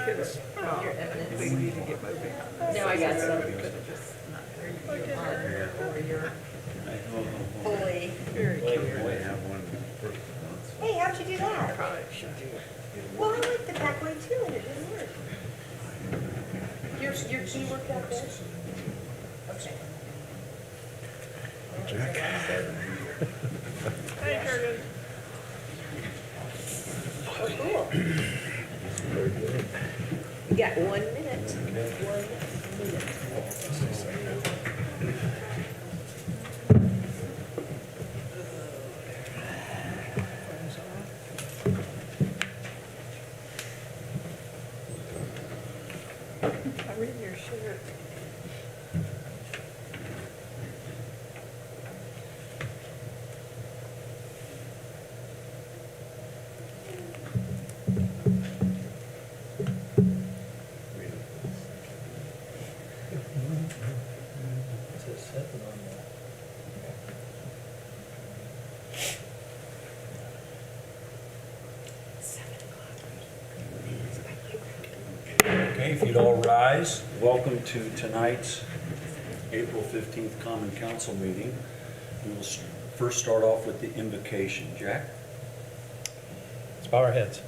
kids. Your evidence. They need to get motivated. No, I got some. Yeah. Or your Holy. Very Wait, cute. wait, have one first. Hey, how'd you do that? Probably should do. Well, I like the back way too, and it didn't work. Your key worked out good? Okay. Hey, Kurgan. Oh, cool. You got 1 minute. 1 minute. I'm reading your shirt. It says 7 on that. Okay, if you'd all rise, welcome to tonight's April 15th Common Council meeting. We will first start off with the invocation. Jack? Let's bow our heads.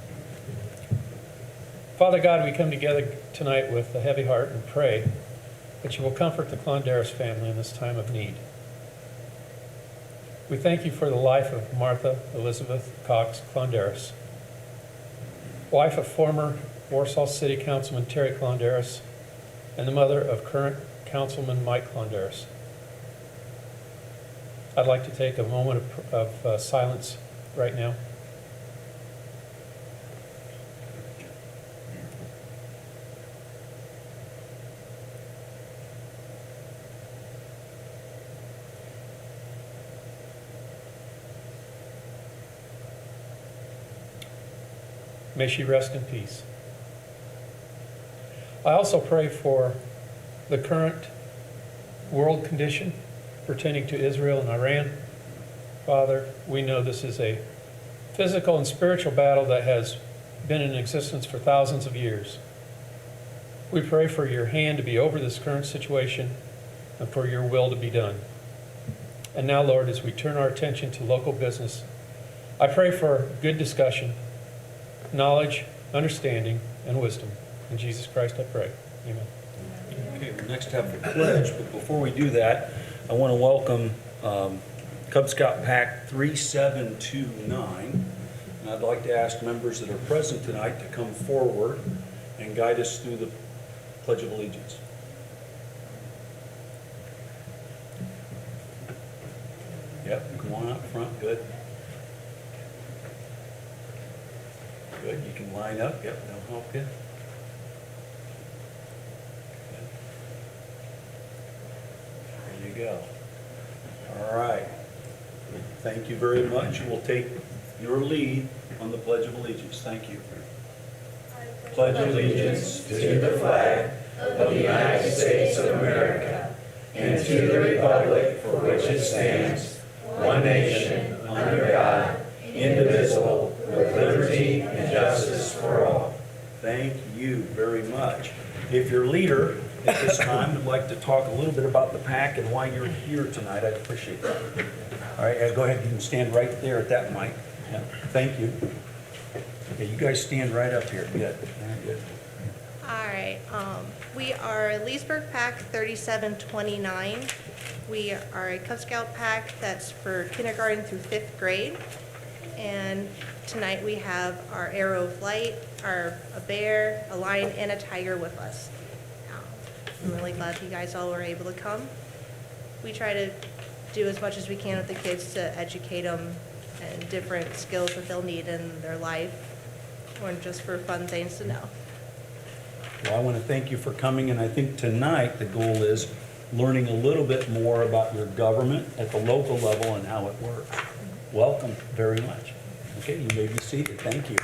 Father God, we come together tonight with a heavy heart and pray that you will comfort the Clondaris family in this time of need. We thank you for the life of Martha Elizabeth Cox Clondaris, wife of former Warsaw City Councilman Terry Clondaris, and the mother of current Councilman Mike Clondaris. I'd like to take a moment of silence right now. May she rest in peace. I also pray for the current world condition pertaining to Israel and Iran. Father, we know this is a physical and spiritual battle that has been in existence for thousands of years. We pray for your hand to be over this current situation and for your will to be done. And now, Lord, as we turn our attention to local business, I pray for good discussion, knowledge, understanding, and wisdom. In Jesus Christ I pray. Amen. Okay, we'll next have the pledge, but before we do that, I want to welcome Cub Scout Pack 3729. And I'd like to ask members that are present tonight to come forward and guide us through the Pledge of Allegiance. Yep, come on up front, good. Good, you can line up, yep, they'll help you. There you go. All right. Thank you very much. We'll take your lead on the Pledge of Allegiance. Thank you. Pledge allegiance to the flag of the United States of America and to the republic for which it stands, one nation, under God, indivisible, with liberty and justice for all. Thank you very much. If your leader at this time would like to talk a little bit about the pack and why you're here tonight, I'd appreciate that. All right, go ahead, you can stand right there at that mic. Yeah, thank you. Okay, you guys stand right up here. Good. Very good. All right, we are Leesburg Pack 3729. We are a Cub Scout pack that's for kindergarten through 5th grade. And tonight we have our arrow of light, a bear, a lion, and a tiger with us. I'm really glad you guys all were able to come. We try to do as much as we can with the kids to educate them and different skills that they'll need in their life, or just for fun things to know. Well, I want to thank you for coming, and I think tonight the goal is learning a little bit more about your government at the local level and how it works. Welcome very much. Okay, you may be seated. Thank you.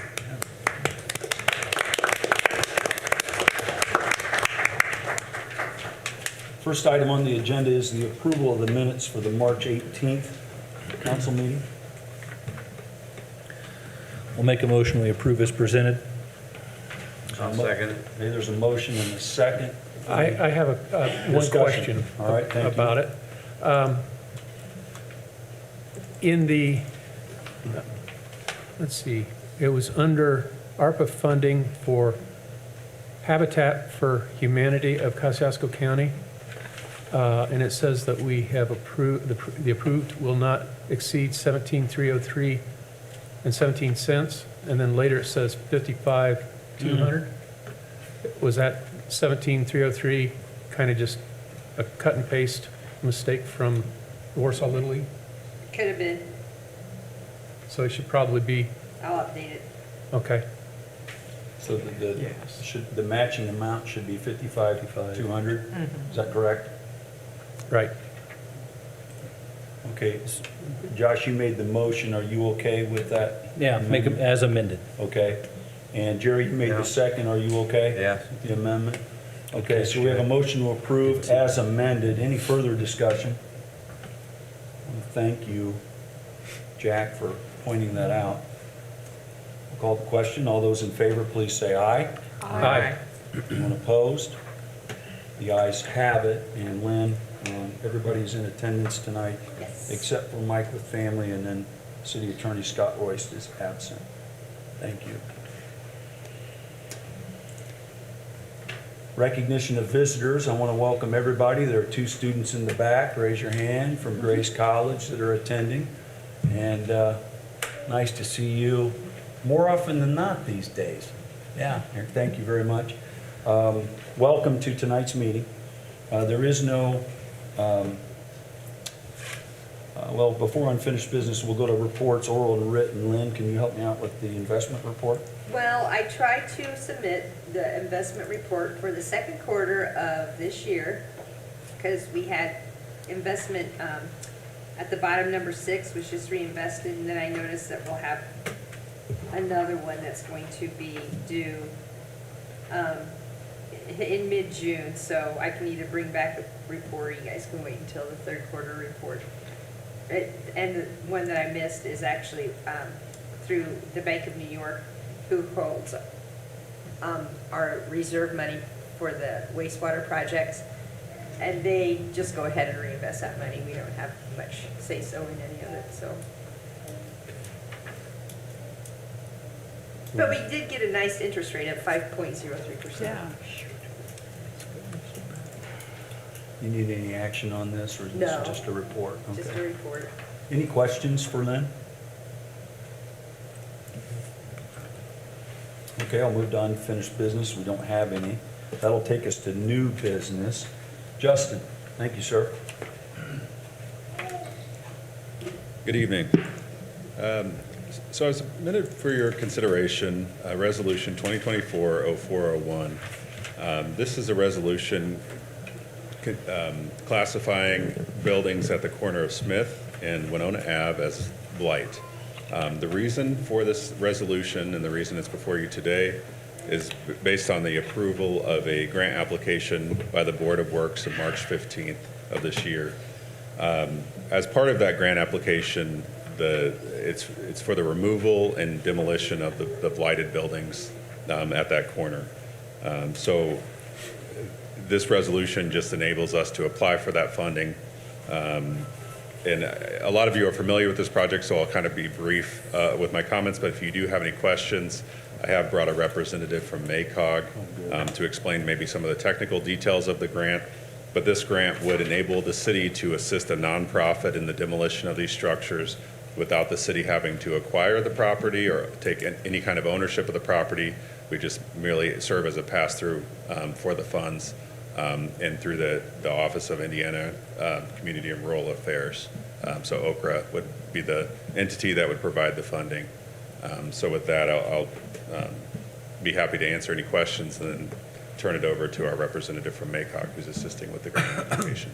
First item on the agenda is the approval of the minutes for the March 18th council meeting. We'll make a motion, we approve as presented. A Okay, there's a motion and a second. I have one Discussion. question All right, thank you. about it. In the, let's see, it was under ARPA funding for Habitat for Humanity of Kosciuszko County, and it says that we have approved, the approved will not exceed 17,303 and 17 cents, and then later it says 55,200. Was that 17,303 kind of just a cut and paste mistake from Warsaw Little League? Could have been. So it should probably be, I'll update it. okay. So Yes. the matching amount should be 55,200? Is that correct? Right. Okay, Josh, you made the motion, are you okay with that? Yeah, make them as amended. Okay, and Jerry, you made Yeah. the second, are you okay? Yeah. The amendment? Okay, so we have a motion to approve as amended. Any further discussion? Thank you, Jack, for pointing that out. We'll call the question. All those in favor, please say aye. Aye. Anyone opposed? The ayes have it, and Lynn, everybody's in attendance tonight, Yes. except for Mike with family, and then City Attorney Scott Royce is absent. Thank you. Recognition of visitors. I want to welcome everybody. There are 2 students in the back. Raise your hand from Grace College that are attending. And nice to see you more often than not these days. Yeah, thank you very much. Welcome to tonight's meeting. There is no, well, before unfinished business, we'll go to reports, oral and written. Lynn, can you help me out with the investment report? Well, I tried to submit the investment report for the second quarter of this year, because we had investment, at the bottom, number 6, was just reinvested, and then I noticed that we'll have another one that's going to be due, in mid-June, so I can either bring back a report, or you guys can wait until the third quarter report. And the one that I missed is actually, through the Bank of New York, who holds our reserve money for the wastewater projects. And they just go ahead and reinvest that money. We don't have much say-so in any of it, so. But we did get a nice interest rate of 5.03%. Yeah. You need any action on this, or is No. this just a report? Just a Okay. report. Any questions for Lynn? Okay, I'll move to unfinished business. We don't have any. That'll take us to new business. Justin, thank you, sir. Good evening. So I submitted for your consideration Resolution 2024-0401. This is a resolution classifying buildings at the corner of Smith and Winona Ave as blight. The reason for this resolution and the reason it's before you today is based on the approval of a grant application by the Board of Works on March 15th of this year. As part of that grant application, it's for the removal and demolition of the blighted buildings at that corner. So this resolution just enables us to apply for that funding. And a lot of you are familiar with this project, so I'll kind of be brief with my comments, but if you do have any questions, I have brought a representative from MACOG to explain maybe some of the technical details of the grant. But this grant would enable the city to assist a nonprofit in the demolition of these structures without the city having to acquire the property or take any kind of ownership of the property. We just merely serve as a pass-through for the funds and through the Office of Indiana Community and Rural Affairs. So OCRA would be the entity that would provide the funding. So with that, I'll be happy to answer any questions and then turn it over to our representative from MACOG who's assisting with the grant application.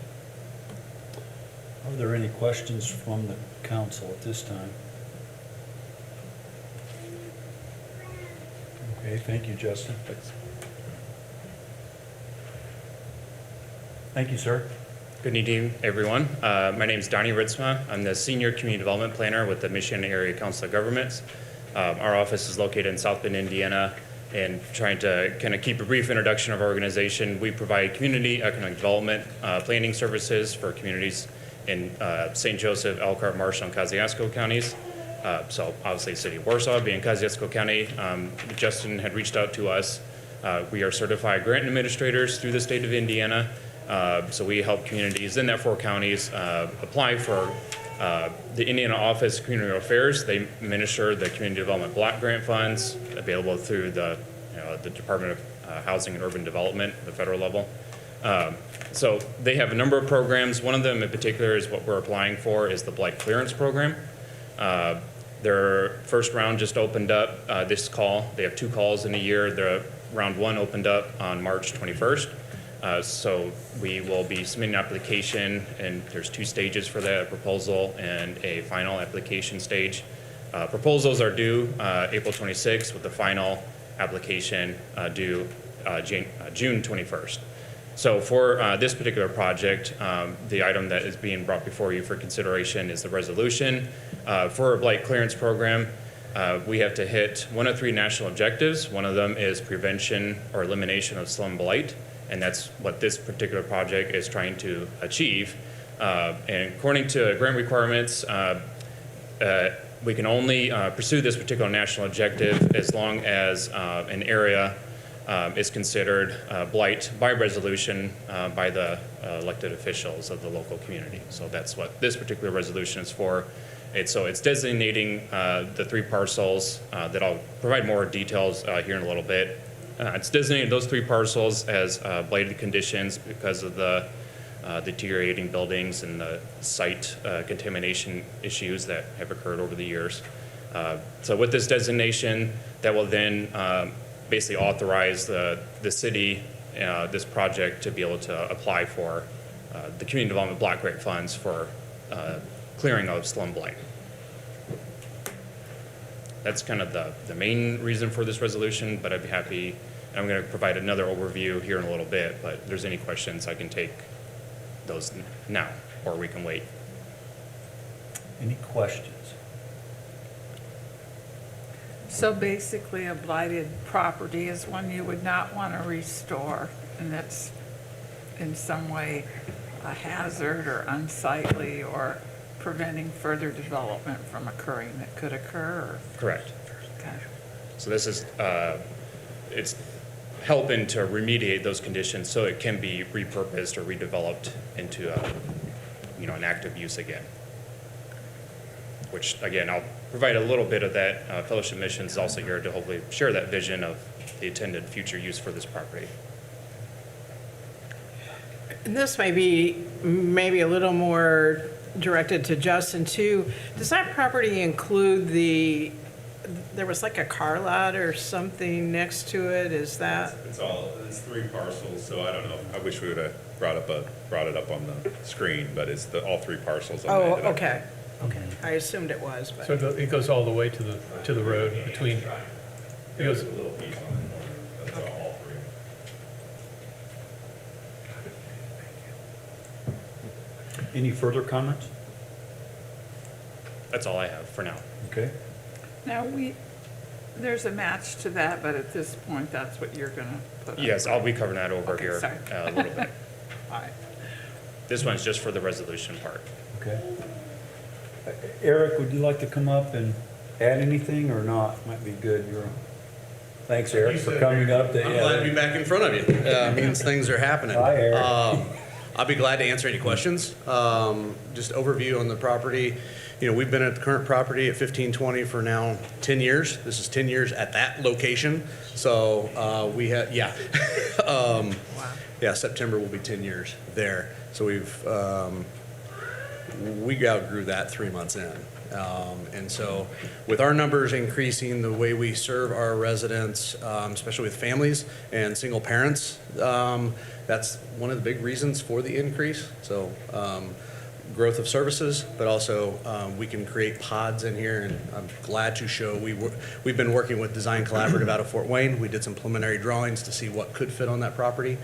Are there any questions from the council at this time? Okay, thank you, Justin. Thanks. Thank you, sir. Good evening, everyone. My name is Donnie Ritzma. I'm the Senior Community Development Planner with the Michigan Area Council of Governments. Our office is located in South Bend, Indiana. and trying to kind of keep a brief introduction of our organization, we provide community economic development planning services for communities in St. Joseph, Elkhart, Marshall, and Kosciuszko counties. So obviously, City of Warsaw being Kosciuszko County, Justin had reached out to us. We are certified grant administrators through the state of Indiana. So we help communities in that 4 counties apply for the Indiana Office of Community Affairs. They administer the Community Development Block Grant funds available through the Department of Housing and Urban Development, the federal level. So they have a number of programs. One of them in particular is what we're applying for is the Blight Clearance Program. Their first round just opened up this call. They have 2 calls in a year. The round 1 opened up on March 21st. So we will be submitting an application, and there's 2 stages for that, a proposal and a final application stage. Proposals are due April 26th, with the final application due June 21st. So for this particular project, the item that is being brought before you for consideration is the resolution. For a blight clearance program, we have to hit 1 of 3 national objectives. One of them is prevention or elimination of slum blight, and that's what this particular project is trying to achieve. And according to grant requirements, we can only pursue this particular national objective as long as an area is considered blight by resolution by the elected officials of the local community. So that's what this particular resolution is for. It's designating the 3 parcels that I'll provide more details here in a little bit. It's designated those 3 parcels as blighted conditions because of the deteriorating buildings and the site contamination issues that have occurred over the years. So with this designation, that will then basically authorize the city, this project, to be able to apply for the Community Development Block Grant funds for clearing of slum blight. That's kind of the main reason for this resolution, but I'd be happy, and I'm going to provide another overview here in a little bit, but if there's any questions, I can take those now, or we can wait. Any questions? So basically, a blighted property is one you would not want to restore, and that's in some way a hazard or unsightly or preventing further development from occurring that could occur? Correct. Okay. So this is, it's helping to remediate those conditions so it can be repurposed or redeveloped into an active use again. Which, again, I'll provide a little bit of that. Fellowship Missions is also here to hopefully share that vision of the intended future use for this property. This may be maybe a little more directed to Justin too. Does that property include there was like a car lot or something next to it? Is that? It's 3 parcels, so I don't know. I wish we would have brought it up on the screen, but it's all 3 parcels. Oh, okay. Okay. I assumed it was, but. So it goes all the way to the road between, it goes, a little piece on it. That's all 3. Any further comments? That's all I have for now. Okay. Now, there's a match to that, but at this point, that's what you're going to put up. Yes, I'll be covering that over Okay, here sorry. a little bit. All right. This one's just for the resolution part. Okay. Eric, would you like to come up and add anything or not? Might be good. Thanks, Eric, for coming up. I'm glad to be back in front of you. Means things are happening. Hi, Eric. I'll be glad to answer any questions. Just overview on the property. We've been at the current property at 1520 for now 10 years. This is 10 years at that location. So we had, September will be 10 years there. So we outgrew that 3 months in. And so with our numbers increasing, the way we serve our residents, especially with families and single parents, that's one of the big reasons for the increase. So growth of services, but also we can create pods in here, and I'm glad to show we've been working with Design Collaborative out of Fort Wayne. We did some preliminary drawings to see what could fit on that property.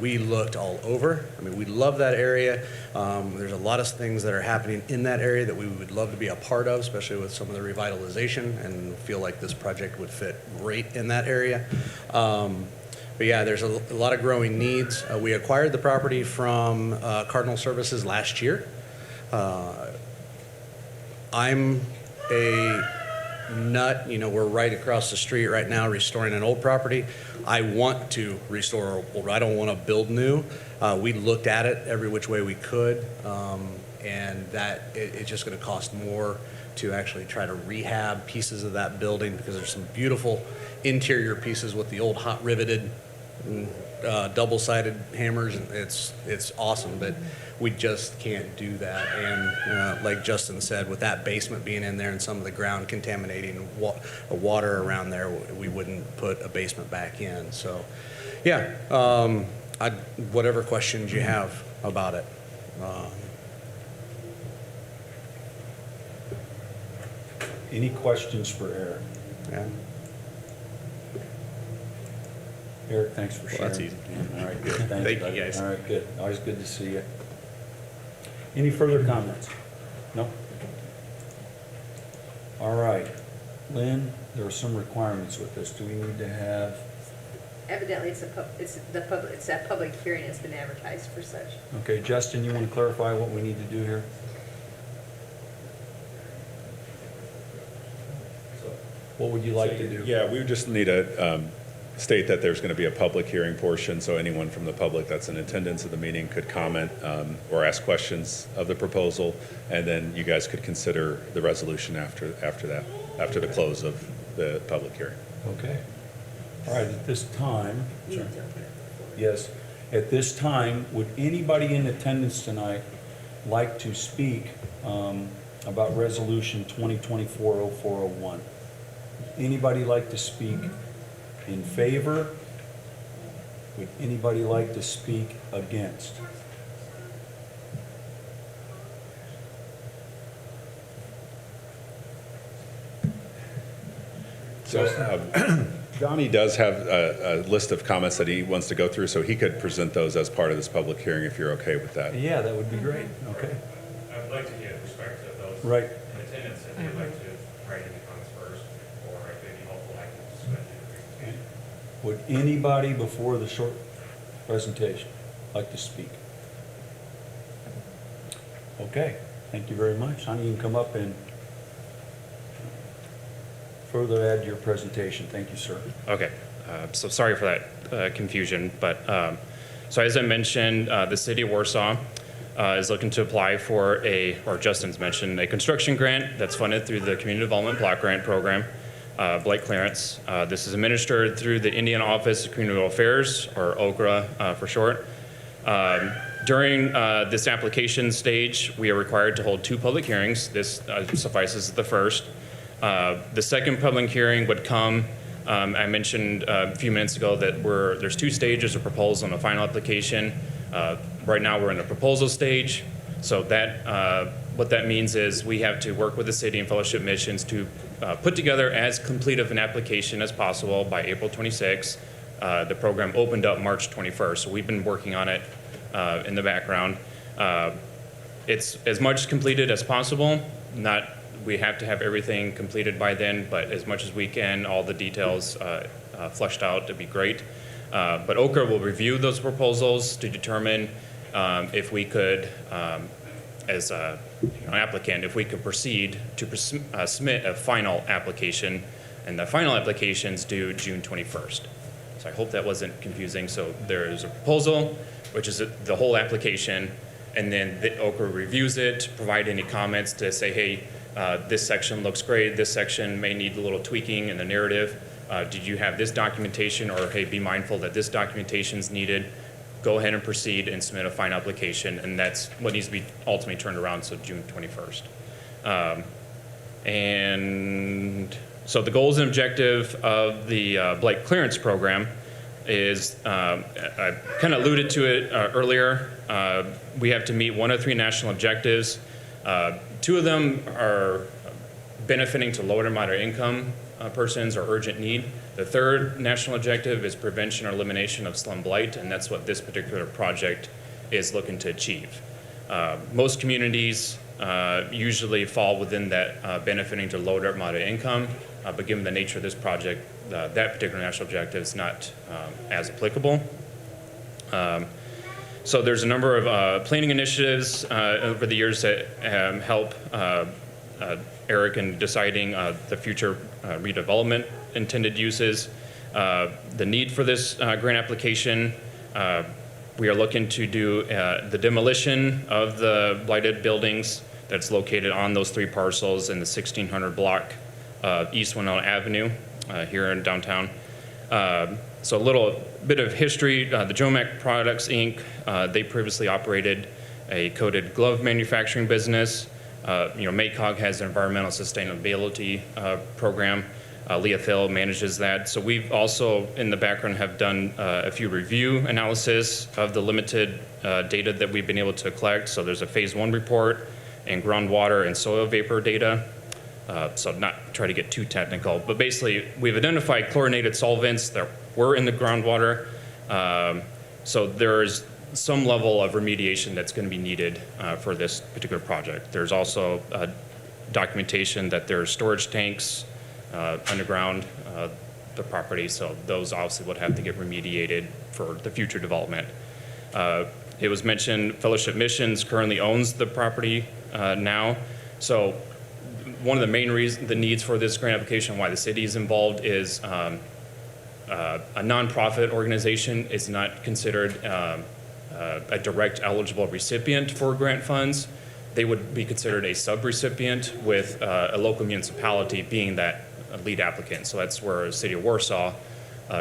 We looked all over. I mean, we love that area. There's a lot of things that are happening in that area that we would love to be a part of, especially with some of the revitalization, and feel like this project would fit great in that area. But yeah, there's a lot of growing needs. We acquired the property from Cardinal Services last year. I'm a nut, we're right across the street right now restoring an old property. I want to restore old, I don't want to build new. We looked at it every which way we could, and that it's just going to cost more to actually try to rehab pieces of that building, because there's some beautiful interior pieces with the old hot riveted double-sided hammers, and it's awesome, but we just can't do that. And like Justin said, with that basement being in there and some of the ground contaminating water around there, we wouldn't put a basement back in. So yeah, whatever questions you have about it. Any questions for Eric? Yeah. Eric, thanks for sharing. Well, that's easy. All right, good. Thanks, Thank you, buddy. guys. All right, good. Always good to see you. Any further comments? No? All right. Lynn, there are some requirements with this. Do we need to have, Evidently, it's a public hearing, it's been advertised for such. okay, Justin, you want to clarify what we need to do here? What would you like to do? Yeah, we would just need to state that there's going to be a public hearing portion, so anyone from the public that's in attendance at the meeting could comment or ask questions of the proposal, and then you guys could consider the resolution after that, after the close of the public hearing. Okay. All right, at this time, You need to open it before. yes, at this time, would anybody in attendance tonight like to speak about Resolution 2024-0401? Anybody like to speak in favor? Would anybody like to speak against? So Donnie does have a list of comments that he wants to go through, so he could present those as part of this public hearing if you're okay with that. Yeah, that would be great. Okay. I'd like to get perspective of those Right. in attendance, if they'd like to write any comments first, or if it'd be helpful, I can just go ahead and do the presentation. Would anybody before the short presentation like to speak? Okay, thank you very much. Honey, you can come up and further add to your presentation. Thank you, sir. Okay, so sorry for that confusion, but so as I mentioned, the city of Warsaw is looking to apply for or Justin's mentioned, a construction grant that's funded through the Community Development Block Grant Program, Blight Clearance. This is administered through the Indiana Office of Community Affairs, or OCRA for short. During this application stage, we are required to hold 2 public hearings. This suffices the first. The second public hearing would come, I mentioned a few minutes ago that there's 2 stages of proposal and a final application. Right now, we're in the proposal stage. So that what that means is we have to work with the city and Fellowship Missions to put together as complete of an application as possible by April 26th. The program opened up March 21st, so we've been working on it in the background. It's as much completed as possible. We have to have everything completed by then, but as much as we can, all the details fleshed out to be great. But OCRA will review those proposals to determine if we could, as an applicant, if we could proceed to submit a final application, and the final application's due June 21st. So I hope that wasn't confusing. So there is a proposal, which is the whole application, and then the OCRA reviews it, provide any comments to say, hey, this section looks great, this section may need a little tweaking in the narrative. Did you have this documentation, or hey, be mindful that this documentation is needed? Go ahead and proceed and submit a final application, and that's what needs to be ultimately turned around, so June 21st. And so the goals and objective of the Blight Clearance Program is, I kind of alluded to it earlier, we have to meet one of 3 national objectives. 2 of them are benefiting to low to moderate income persons or urgent need. The 3rd national objective is prevention or elimination of slum blight, and that's what this particular project is looking to achieve. Most communities usually fall within that benefiting to low to moderate income, but given the nature of this project, that particular national objective is not as applicable. So there's a number of planning initiatives over the years that help Eric in deciding the future redevelopment intended uses. The need for this grant application, we are looking to do the demolition of the blighted buildings that's located on those 3 parcels in the 1600 block of East Winona Avenue here in downtown. So a little bit of history, the Jomac Products, Inc., they previously operated a coated glove manufacturing business. MACOG has an environmental sustainability program. Leah Thill manages that. So we've also, in the background, have done a few review analysis of the limited data that we've been able to collect. So there's a phase 1 report and groundwater and soil vapor data. So not try to get too technical, but basically we've identified chlorinated solvents that were in the groundwater. So there's some level of remediation that's going to be needed for this particular project. There's also documentation that there's storage tanks underground the property, so those obviously would have to get remediated for the future development. It was mentioned Fellowship Missions currently owns the property now. So one of the main reasons, the needs for this grant application, why the city is involved, is a nonprofit organization is not considered a direct eligible recipient for grant funds. They would be considered a sub-recipient with a local municipality being that lead applicant. So that's where the City of Warsaw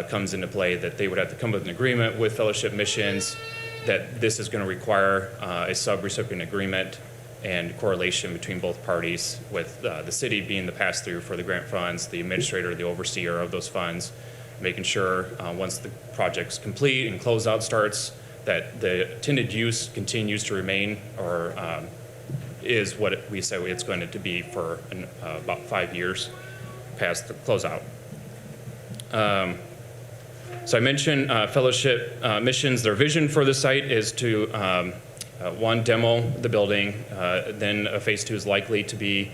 comes into play, that they would have to come with an agreement with Fellowship Missions that this is going to require a sub-recipient agreement and correlation between both parties, with the city being the pass-through for the grant funds, the administrator, the overseer of those funds, making sure once the project's complete and closeout starts, that the intended use continues to remain or is what we say it's going to be for about 5 years past the closeout. So I mentioned Fellowship Missions. Their vision for the site is to, one, demo the building, then phase 2 is likely to be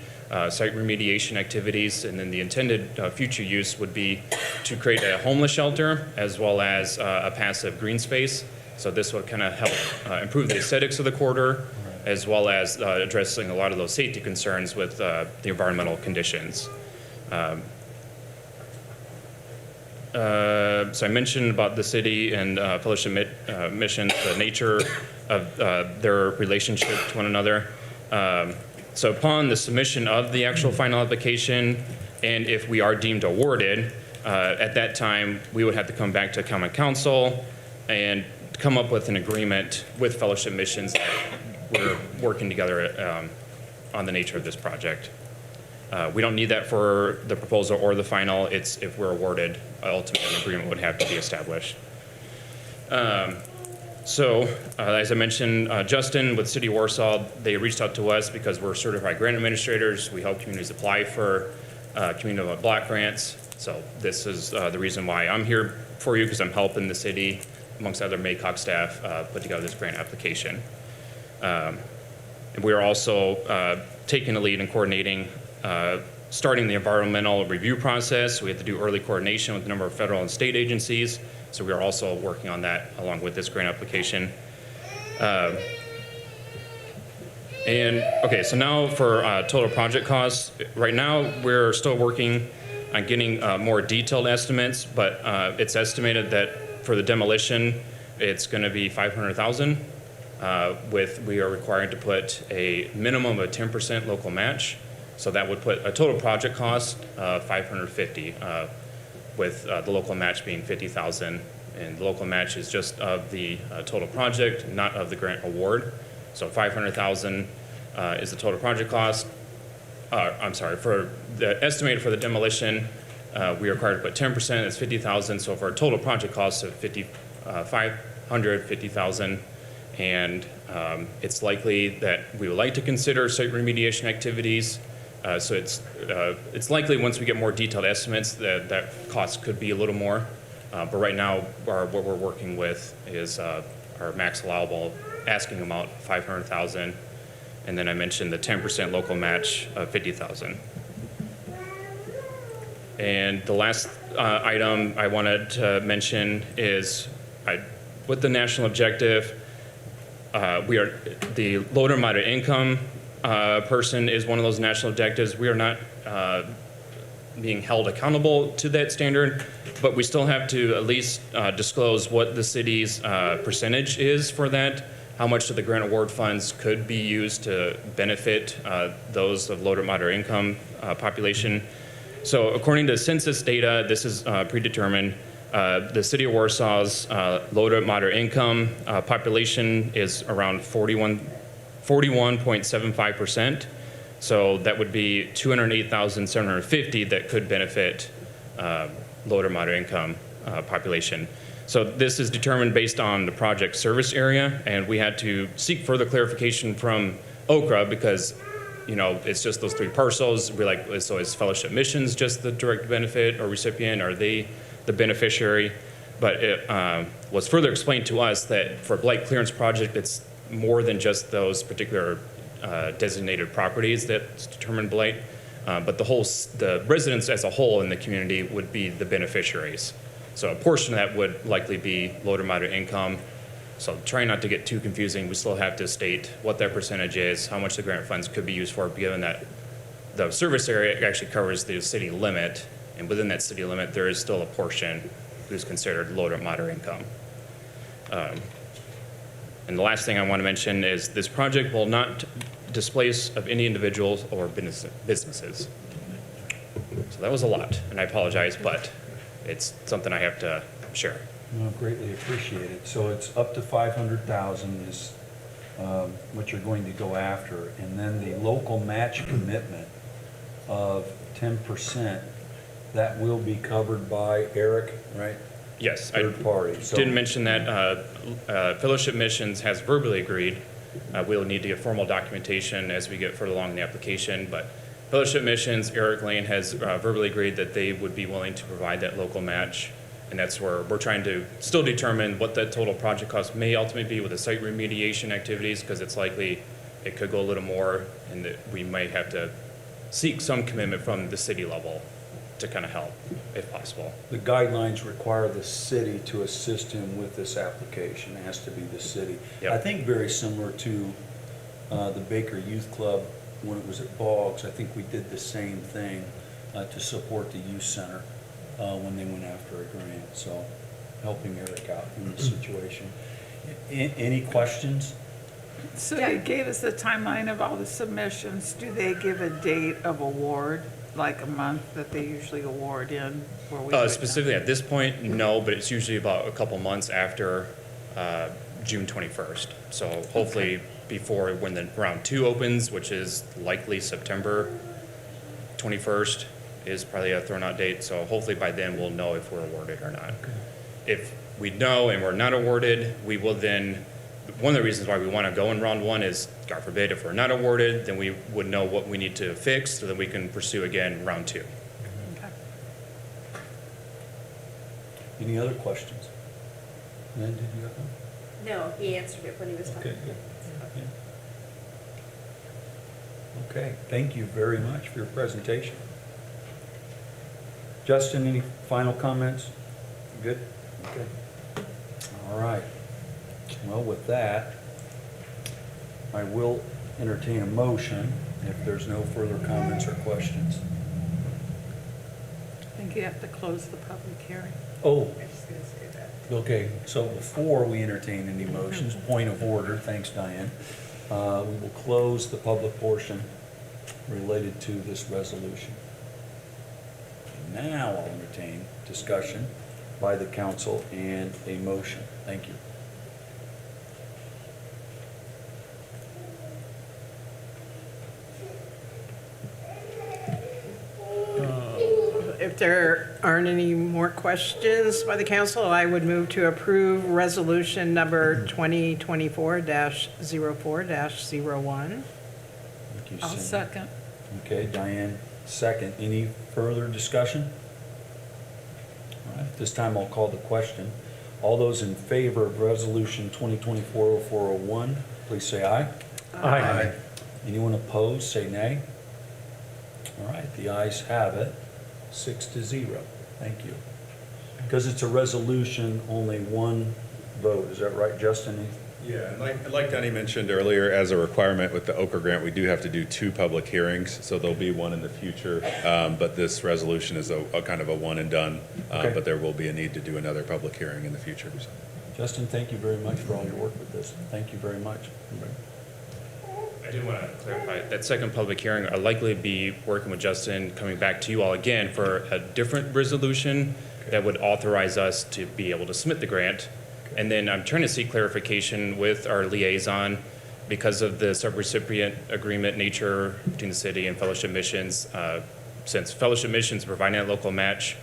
site remediation activities, and then the intended future use would be to create a homeless shelter as well as a passive green space. So this would kind of help improve the aesthetics of the corridor, as well as addressing a lot of those safety concerns with the environmental conditions. So I mentioned about the city and Fellowship Missions, the nature of their relationship to one another. So upon the submission of the actual final application, and if we are deemed awarded, at that time, we would have to come back to Common Council and come up with an agreement with Fellowship Missions that we're working together on the nature of this project. We don't need that for the proposal or the final. It's if we're awarded, ultimately an agreement would have to be established. So, as I mentioned, Justin with City of Warsaw, they reached out to us because we're certified grant administrators. We help communities apply for community block grants. So this is the reason why I'm here for you, because I'm helping the city, amongst other MACOG staff, put together this grant application. And we are also taking the lead in coordinating starting the environmental review process. We have to do early coordination with a number of federal and state agencies. So we are also working on that along with this grant application. Okay, so now for total project costs. Right now, we're still working on getting more detailed estimates, but it's estimated that for the demolition, it's going to be $500,000. We are required to put a minimum of 10% local match. So that would put a total project cost of $550,000, with the local match being $50,000. And the local match is just of the total project, not of the grant award. So $500,000 is the total project cost. I'm sorry, for the estimated for the demolition, We are required to put 10%, it's 50,000, so for a total project cost of 550,000. And it's likely that we would like to consider site remediation activities. So it's likely once we get more detailed estimates that cost could be a little more. But right now, what we're working with is our max allowable asking amount, 500,000. And then I mentioned the 10% local match of 50,000. And the last item I wanted to mention is with the national objective, the low to moderate income person is one of those national objectives. We are not being held accountable to that standard, but we still have to at least disclose what the city's percentage is for that, how much of the grant award funds could be used to benefit those of low to moderate income population. So according to census data, this is predetermined. The city of Warsaw's low to moderate income population is around 41.75%. So that would be 208,750 that could benefit low to moderate income population. So this is determined based on the project service area, and we had to seek further clarification from Okra because, you know, it's just those 3 parcels. We're like, so is Fellowship Missions just the direct benefit or recipient? Are they the beneficiary? But it was further explained to us that for blight clearance project, it's more than just those particular designated properties that determine blight, but the residents as a whole in the community would be the beneficiaries. So a portion of that would likely be low to moderate income. So try not to get too confusing. We still have to state what that percentage is, how much the grant funds could be used for, given that the service area actually covers the city limit, and within that city limit, there is still a portion who's considered low to moderate income. And the last thing I want to mention is this project will not displace of any individuals or businesses. So that was a lot, and I apologize, but it's something I have to share. No, greatly appreciate it. So it's up to 500,000 is what you're going to go after, and then the local match commitment of 10%, that will be covered by Eric, right? Yes, Third party. So- didn't mention that Fellowship Missions has verbally agreed. We'll need to get formal documentation as we get further along in the application, but Fellowship Missions, Eric Lane has verbally agreed that they would be willing to provide that local match. And that's where we're trying to still determine what that total project cost may ultimately be with the site remediation activities, because it's likely it could go a little more, and that we might have to seek some commitment from the city level to kind of help, if possible. The guidelines require the city to assist him with this application. It has to be the city. Yep. I think very similar to the Baker Youth Club when it was at Boggs. I think we did the same thing to support the youth center when they went after a grant. So helping Eric out in this situation. Any questions? So you gave us the timeline of all the submissions. Do they give a date of award, like a month that they usually award in? Where we would know? Specifically at this point, no, but it's usually about a couple months after June 21st. So hopefully before when the round 2 opens, which is likely September 21st is probably a thrown out date. So hopefully by then we'll know if we're awarded or not. Okay. If we know and we're not awarded, we will then, one of the reasons why we want to go in round 1 is, God forbid, if we're not awarded, then we would know what we need to fix so that we can pursue again round 2. Okay. Any other questions? Lynn, did you have one? No, he answered it when he was talking. Okay, good. Okay, thank you very much for your presentation. Justin, any final comments? Good? Okay. All right. Well, with that, I will entertain a motion if there's no further comments or questions. I think you have to close the public hearing. Oh, I was just gonna say that. okay, so before we entertain any motions, point of order, thanks Diane, we will close the public portion related to this resolution. Now I'll entertain discussion by the council and a motion. Thank you. If there aren't any more questions by the council, I would move to approve resolution number 2024-04-01. Thank you, I'll Cindy. second. Okay, Diane, second. Any further discussion? All right, this time I'll call the question. All those in favor of Resolution 2024-0401, please say aye. Aye. Anyone opposed, say nay. All right, the ayes have it, 6-0. Thank you. Because it's a resolution, only one vote. Is that right, Justin? Yeah, and like Denny mentioned earlier, as a requirement with the Okra grant, we do have to do 2 public hearings, so there'll be one in the future. But this resolution is a kind of a one and done, Okay. but there will be a need to do another public hearing in the future. So. Justin, thank you very much for all your work with this. Thank you very much. I did want to clarify, that second public hearing, I'll likely be working with Justin, coming back to you all again for a different resolution that would authorize us to be able to submit the grant. And then I'm trying to seek clarification with our liaison because of the subrecipient agreement nature between the city and Fellowship Missions. Since Fellowship Missions providing a local match,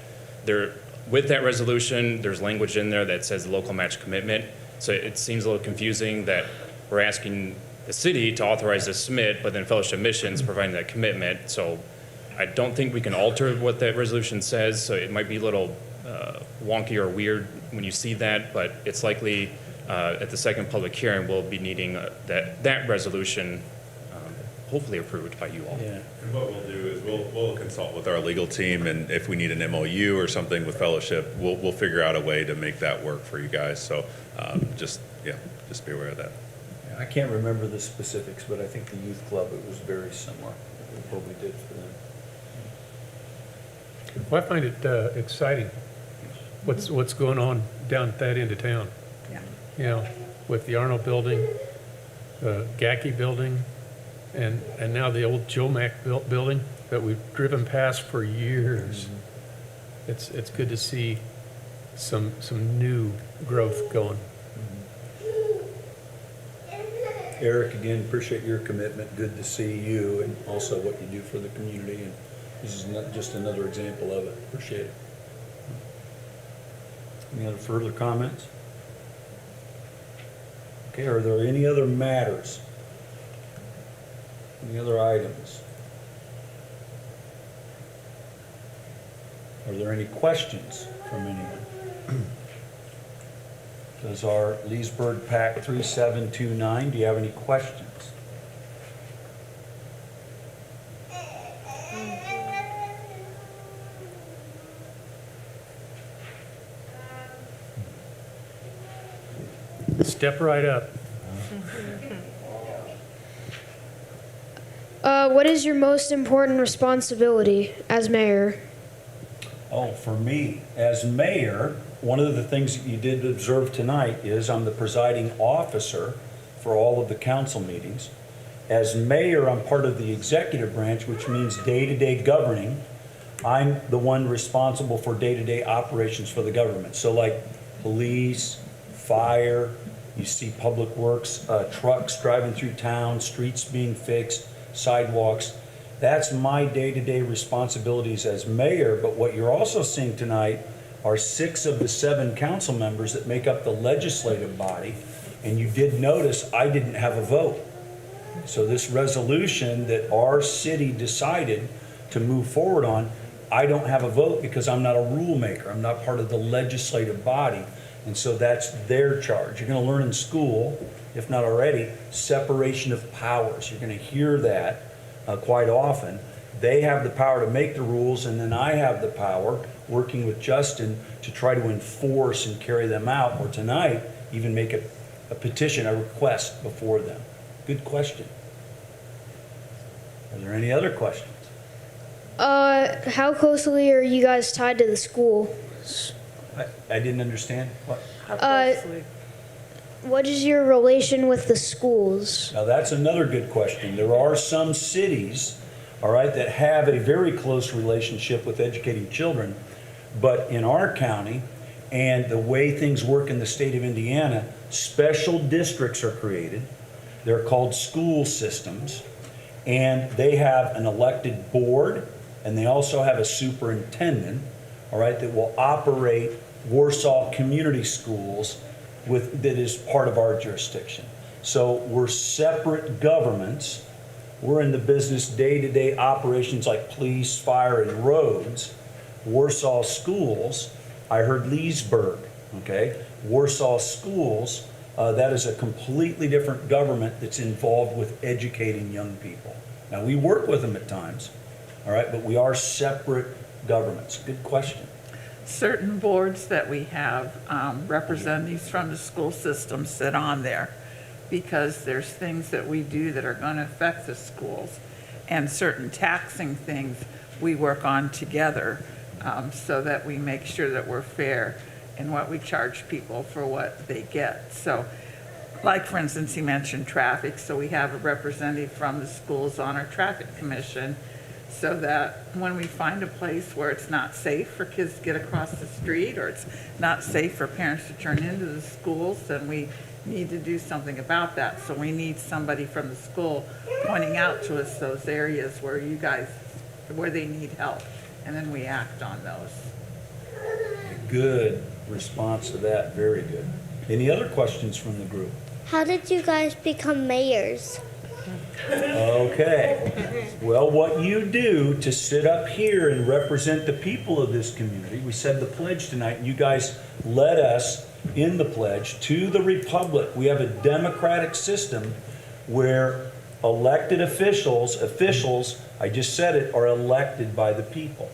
with that resolution, there's language in there that says local match commitment. So it seems a little confusing that we're asking the city to authorize the submit, but then Fellowship Missions providing that commitment. So I don't think we can alter what that resolution says, so it might be a little wonky or weird when you see that, but it's likely at the second public hearing, we'll be needing that resolution hopefully approved by you all. Yeah. And what we'll do is we'll consult with our legal team, and if we need an MOU or something with Fellowship, we'll figure out a way to make that work for you guys. So just be aware of that. I can't remember the specifics, but I think the youth club, it was very similar, what we did for them. Well, I find it exciting, what's going on down at that end of town. Yeah. You know, with the Arnold Building, the Gacky Building, and now the old Joe Mack building that we've driven past for years. It's good to see some new growth going. Eric, again, appreciate your commitment. Good to see you and also what you do for the community. And this is not just another example of it. Appreciate it. Any other further comments? Okay, are there any other matters? Any other items? Are there any questions from anyone? Does our Leesburg PAC 3729, do you have any questions? Step right up. What is your most important responsibility as mayor? Oh, for me, as mayor, one of the things that you did observe tonight is I'm the presiding officer for all of the council meetings. As mayor, I'm part of the executive branch, which means day-to-day governing. I'm the one responsible for day-to-day operations for the government. So like police, fire, you see public works, trucks driving through town, streets being fixed, sidewalks. That's my day-to-day responsibilities as mayor, but what you're also seeing tonight are 6 of the 7 council members that make up the legislative body, and you did notice I didn't have a vote. So this resolution that our city decided to move forward on, I don't have a vote because I'm not a rule maker. I'm not part of the legislative body, and so that's their charge. You're going to learn in school, if not already, separation of powers. You're going to hear that quite often. They have the power to make the rules, and then I have the power, working with Justin, to try to enforce and carry them out, or tonight, even make a petition, a request before them. Good question. Are there any other questions? How closely are you guys tied to the school? I didn't understand. What? How closely? What is your relation with the schools? Now, that's another good question. There are some cities, all right, that have a very close relationship with educating children, but in our county and the way things work in the state of Indiana, special districts are created. They're called school systems, and they have an elected board, and they also have a superintendent, all right, that will operate Warsaw Community Schools that is part of our jurisdiction. So we're separate governments. We're in the business day-to-day operations like police, fire, and roads. Warsaw Schools, I heard Leesburg, okay? Warsaw Schools, that is a completely different government that's involved with educating young people. Now, we work with them at times, all right, but we are separate governments. Good question. Certain boards that we have, representatives from the school system sit on there because there's things that we do that are going to affect the schools, and certain taxing things we work on together, so that we make sure that we're fair in what we charge people for what they get. So, like for instance, he mentioned traffic, so we have a representative from the schools on our traffic commission, so that when we find a place where it's not safe for kids to get across the street, or it's not safe for parents to turn into the schools, then we need to do something about that. So we need somebody from the school pointing out to us those areas where where they need help, and then we act on those. Good response to that, very good. Any other questions from the group? How did you guys become mayors? Okay. Well, what you do to sit up here and represent the people of this community, we said the pledge tonight, and you guys led us in the pledge to the republic. We have a democratic system where elected officials, I just said it, are elected by the people.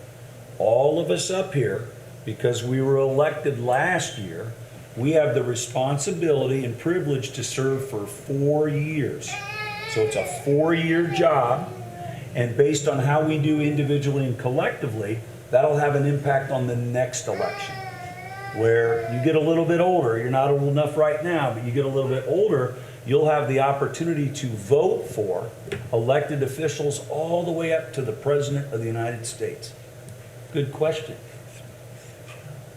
All of us up here, because we were elected last year, we have the responsibility and privilege to serve for 4 years. So it's a 4-year job, and based on how we do individually and collectively, that'll have an impact on the next election. Where you get a little bit older, you're not old enough right now, but you get a little bit older, you'll have the opportunity to vote for elected officials all the way up to the President of the United States. Good question.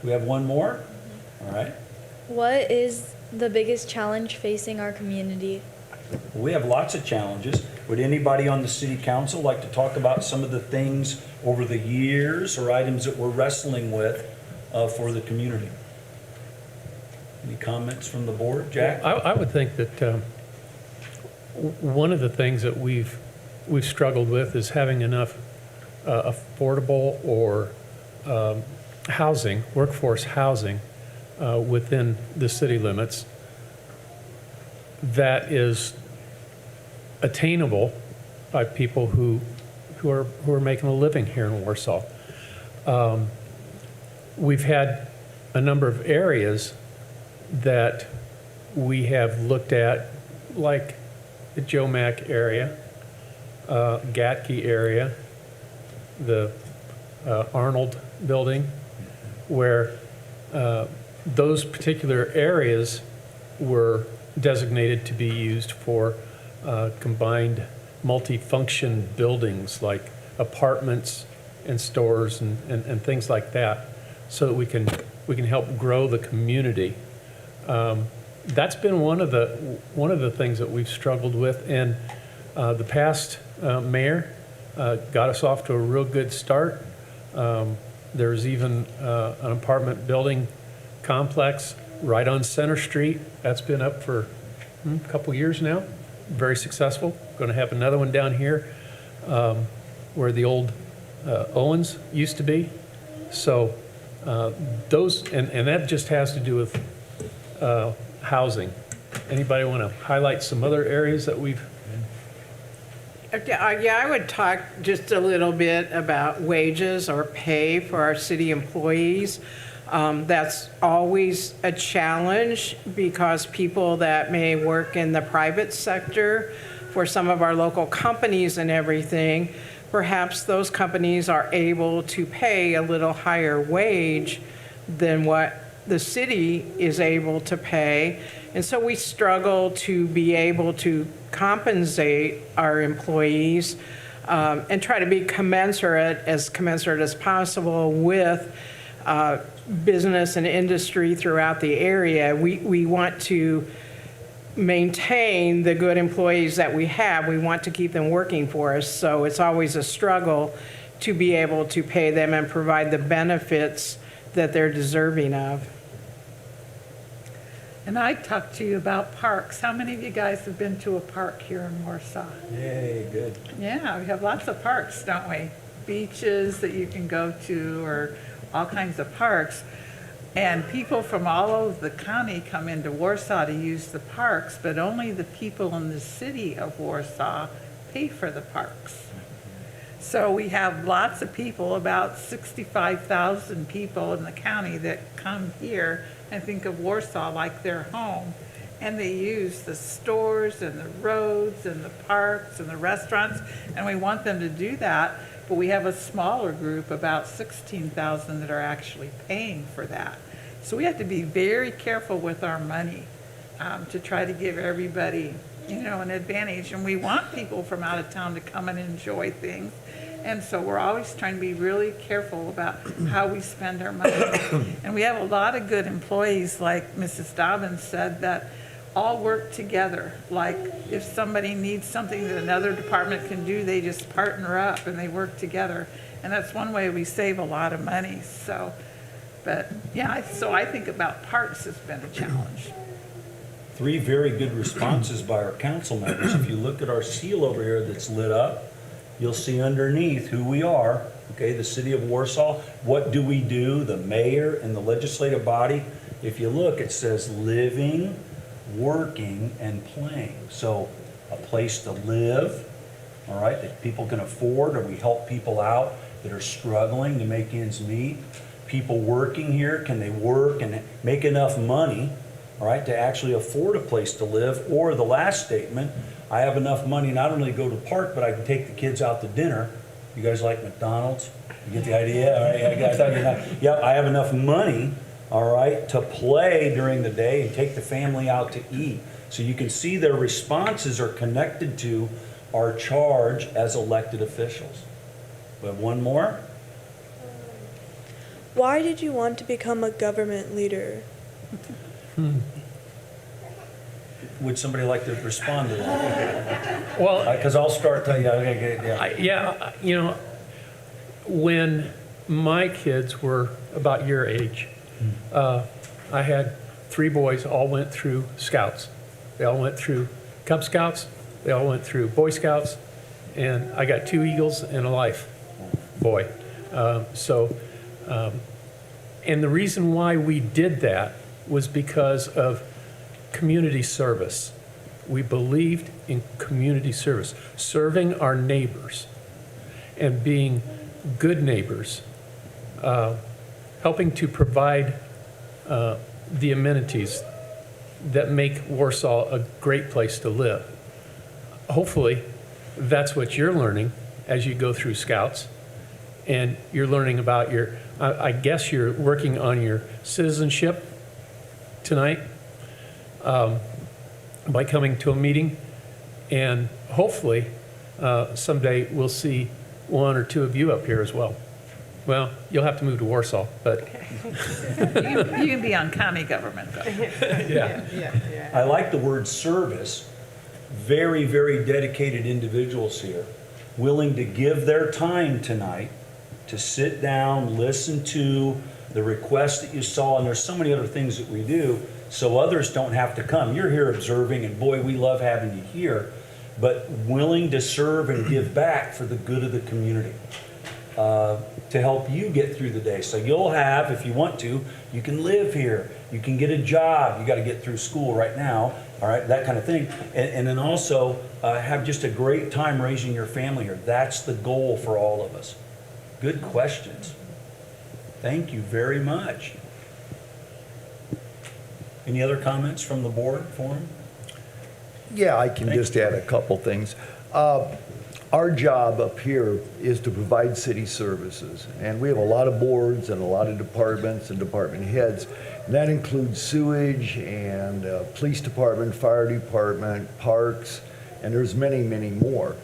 We have one more? All right. What is the biggest challenge facing our community? We have lots of challenges. Would anybody on the city council like to talk about some of the things over the years or items that we're wrestling with for the community? Any comments from the board? Jack? I would think that one of the things that we've struggled with is having enough affordable or housing, workforce housing within the city limits that is attainable by people who are making a living here in Warsaw. We've had a number of areas that we have looked at, like the Joe Mack area, Gatke area, the Arnold building, where those particular areas were designated to be used for combined multi-function buildings like apartments and stores and things like that, so that we can help grow the community. That's been one of the things that we've struggled with, and the past mayor got us off to a real good start. There's even an apartment building complex right on Center Street. That's been up for a couple years now. Very successful. Going to have another one down here where the old Owens used to be. So those, and that just has to do with housing. Anybody want to highlight some other areas that we've? Yeah, I would talk just a little bit about wages or pay for our city employees. That's always a challenge because people that may work in the private sector for some of our local companies and everything, perhaps those companies are able to pay a little higher wage than what the city is able to pay. And so we struggle to be able to compensate our employees and try to be commensurate as possible with business and industry throughout the area. We want to maintain the good employees that we have. We want to keep them working for us. So it's always a struggle to be able to pay them and provide the benefits that they're deserving of. And I talked to you about parks. How many of you guys have been to a park here in Warsaw? Yay, good. Yeah, we have lots of parks, don't we? Beaches that you can go to, or all kinds of parks. And people from all over the county come into Warsaw to use the parks, but only the people in the city of Warsaw pay for the parks. So we have lots of people, about 65,000 people in the county that come here and think of Warsaw like their home. And they use the stores and the roads and the parks and the restaurants, and we want them to do that. But we have a smaller group, about 16,000, that are actually paying for that. So we have to be very careful with our money to try to give everybody, an advantage. And we want people from out of town to come and enjoy things. And so we're always trying to be really careful about how we spend our money. And we have a lot of good employees, like Mrs. Dobbins said, that all work together. Like if somebody needs something that another department can do, they just partner up and they work together. And that's one way we save a lot of money. So, but yeah, so I think about parks has been a challenge. 3 very good responses by our council members. If you look at our seal over here that's lit up, you'll see underneath who we are, okay, the city of Warsaw. What do we do? The mayor and the legislative body. If you look, it says living, working, and playing. So a place to live, all right, that people can afford, or we help people out that are struggling to make ends meet. People working here, can they work and make enough money, all right, to actually afford a place to live? Or the last statement, I have enough money not only to go to the park, but I can take the kids out to dinner. You guys like McDonald's? You get the idea? All right, I thought you're not. Yep, I have enough money, all right, to play during the day and take the family out to eat. So you can see their responses are connected to our charge as elected officials. We have one more. Why did you want to become a government leader? Would somebody like to respond to that? Well, Because I'll start telling you. Yeah. When my kids were about your age, I had 3 boys, all went through Scouts. They all went through Cub Scouts, they all went through Boy Scouts, and I got 2 Eagles and a Life boy. And the reason why we did that was because of community service. We believed in community service, serving our neighbors and being good neighbors, helping to provide the amenities that make Warsaw a great place to live. Hopefully, that's what you're learning as you go through Scouts, and you're learning about I guess you're working on your citizenship tonight by coming to a meeting, and hopefully someday we'll see 1 or 2 of you up here as well. Well, you'll have to move to Warsaw, but You can be on county government, though. yeah. I like the word service. Very, very dedicated individuals here, willing to give their time tonight to sit down, listen to the requests that you saw, and there's so many other things that we do so others don't have to come. You're here observing, and boy, we love having you here, but willing to serve and give back for the good of the community, to help you get through the day. So you'll have, if you want to, you can live here, you can get a job, you got to get through school right now, all right, that kind of thing. And then also have just a great time raising your family here. That's the goal for all of us. Good questions. Thank you very much. Any other comments from the board for him? Yeah, I can just add a couple things. Our job up here is to provide city services, and we have a lot of boards and a lot of departments and department heads. And that includes sewage and police department, fire department, parks, and there's many, many more.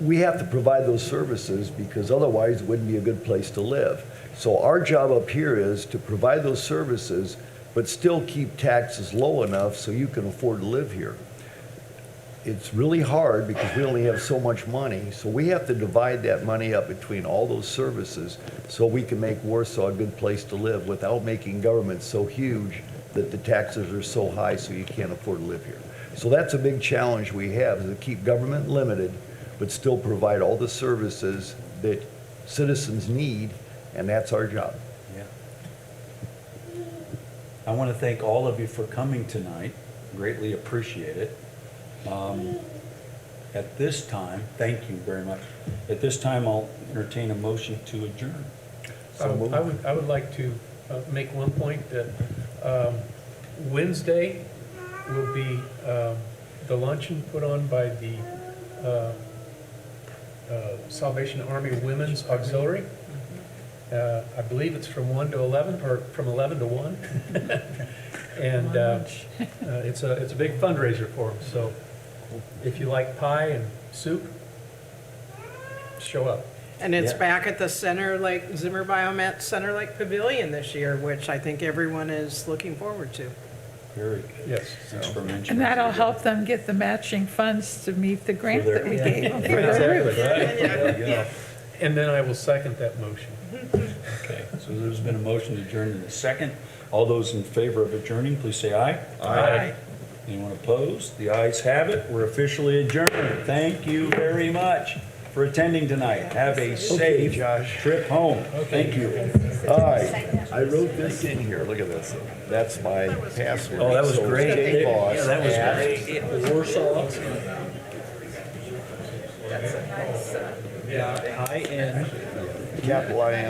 We have to provide those services because otherwise it wouldn't be a good place to live. So our job up here is to provide those services, but still keep taxes low enough so you can afford to live here. it's really hard because we only have so much money. So we have to divide that money up between all those services so we can make Warsaw a good place to live without making government so huge that the taxes are so high so you can't afford to live here. So that's a big challenge we have, is to keep government limited, but still provide all the services that citizens need, and that's our job. Yeah. I want to thank all of you for coming tonight. Greatly appreciate it. At this time, thank you very much. At this time, I'll entertain a motion to adjourn. I would like to make one point that Wednesday will be the luncheon put on by the Salvation Army Women's Auxiliary. I believe it's from 1 to 11, or from 11 to 1. And it's a big fundraiser for them. So if you like pie and soup, show up. And it's Yeah. back at the Center Lake, Zimmer Biomet Center Lake Pavilion this year, which I think everyone is looking forward to. Very good. Yes. Thanks for mentioning. And that'll help them get the matching funds to meet the grant their- that we gave them for their roof. Yeah. And then I will second that motion. Okay, so there's been a motion to adjourn in a second. All those in favor of adjourning, please say aye. Aye. Anyone opposed? The ayes have it. We're officially adjourned. Thank you very much for attending tonight. Have a safe trip home. Thank you. I wrote this in here, look at this. That's my password. Oh, that was So great. J. Boss Yeah, that was at great. Warsaw. That's a nice, I-N. Capital IN.